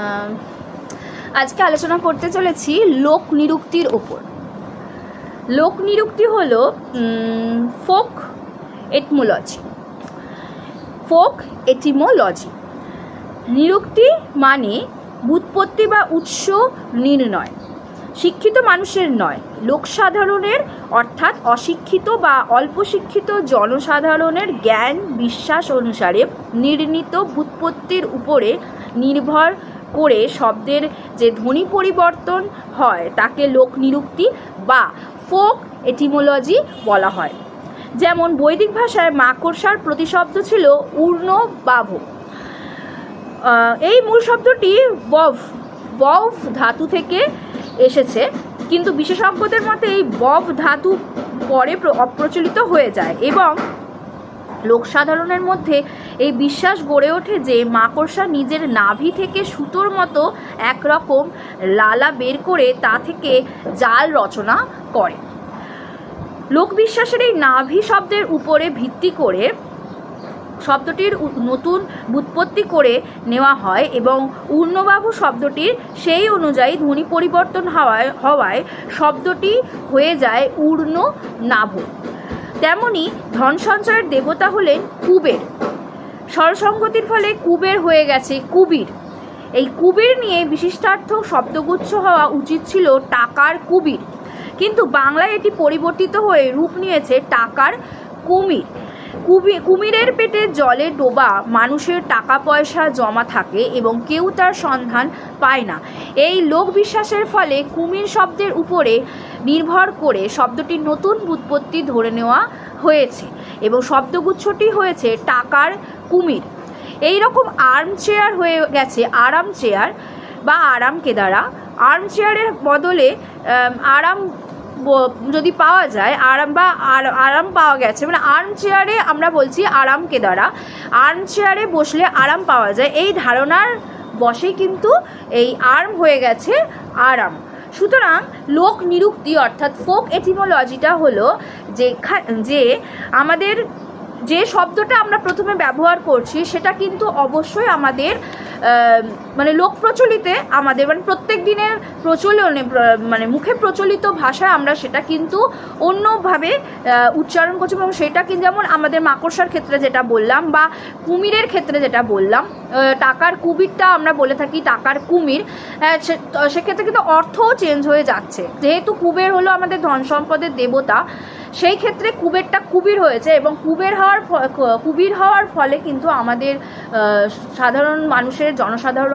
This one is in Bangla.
আহ, আজকে আলোচনা করতে চলেছি লোক নিরুক্তির ওপর। লোক নিরুক্তি হলো ফোক এটিমোলজি। ফোক এটিমোলজি নিরুক্তি মানে ব্যুৎপত্তি বা উৎস নির্ণয়, শিক্ষিত মানুষের নয়, লোকসাধারণের অর্থাৎ অশিক্ষিত বা অল্প শিক্ষিত জনসাধারণের জ্ঞান বিশ্বাস অনুসারে নির্ণীত ব্যুৎপত্তির উপরে নির্ভর করে শব্দের যে ধ্বনি পরিবর্তন হয় তাকে লোক নিরুক্তি বা ফোক এটিমোলজি বলা হয়। যেমন বৈদিক ভাষায় মাকড়সার প্রতিশব্দ ছিল ঊর্ণবাভ। এই মূল শব্দটি বভ ধাতু থেকে এসেছে, কিন্তু বিশেষজ্ঞদের মতে এই বভ ধাতু পরে অপ্রচলিত হয়ে যায় এবং লোকসাধারণের মধ্যে এই বিশ্বাস গড়ে ওঠে যে মাকড়সা নিজের নাভি থেকে সুতোর মতো একরকম লালা বের করে তা থেকে জাল রচনা করে। লোকবিশ্বাসের এই নাভি শব্দের উপরে ভিত্তি করে শব্দটির নতুন ব্যুৎপত্তি করে নেওয়া হয় এবং ঊর্ণবাহু শব্দটির সেই অনুযায়ী ধ্বনি পরিবর্তন হওয়ায় শব্দটি হয়ে যায় ঊর্ণনাভ। তেমনি ধন সঞ্চয়ের দেবতা হলেন কুবের। স্বরসংগতির ফলে কুবের হয়ে গেছে কুবির। এই কুবির নিয়ে বিশিষ্টার্থ শব্দগুচ্ছ হওয়া উচিত ছিল টাকার কুবির, কিন্তু বাংলায় এটি পরিবর্তিত হয়ে রূপ নিয়েছে টাকার কুমির। কুমিরের পেটে জলে ডোবা মানুষের টাকা পয়সা জমা থাকে এবং কেউ তার সন্ধান পায় না। এই লোকবিশ্বাসের ফলে কুমির শব্দের উপরে নির্ভর করে শব্দটির নতুন ব্যুৎপত্তি ধরে নেওয়া হয়েছে এবং শব্দগুচ্ছটি হয়েছে টাকার কুমির। এই রকম আর্ম চেয়ার হয়ে গেছে আরাম চেয়ার বা আরাম কেদারা। আর্ম চেয়ারের বদলে আরাম যদি পাওয়া যায়, আরাম পাওয়া গেছে, মানে আর্ম চেয়ারে আমরা বলছি আরাম কেদারা। আর্ম চেয়ারে বসলে আরাম পাওয়া যায়, এই ধারণার বশেই কিন্তু এই আর্ম হয়ে গেছে আরাম। সুতরাং লোক নিরুক্তি অর্থাৎ ফোক এটিমোলজিটা হলো যে আমাদের যে শব্দটা আমরা প্রথমে ব্যবহার করছি সেটা কিন্তু অবশ্যই আমাদের মানে লোক প্রচলিতে আমাদের মানে প্রত্যেক দিনের প্রচলনে মানে মুখে প্রচলিত ভাষায় আমরা সেটা কিন্তু অন্যভাবে উচ্চারণ করছি এবং সেটা কিন্তু যেমন আমাদের মাকড়সার ক্ষেত্রে যেটা বললাম বা কুমিরের ক্ষেত্রে যেটা বললাম, টাকার কুবিরটা আমরা বলে থাকি টাকার কুমির, সেক্ষেত্রে কিন্তু অর্থও চেঞ্জ হয়ে যাচ্ছে। যেহেতু কুবের হলো আমাদের ধন সম্পদের দেবতা, সেই ক্ষেত্রে কুবেরটা কুবির হয়েছে এবং কুবির হওয়ার ফলে কিন্তু আমাদের সাধারণ মানুষের জনসাধারণ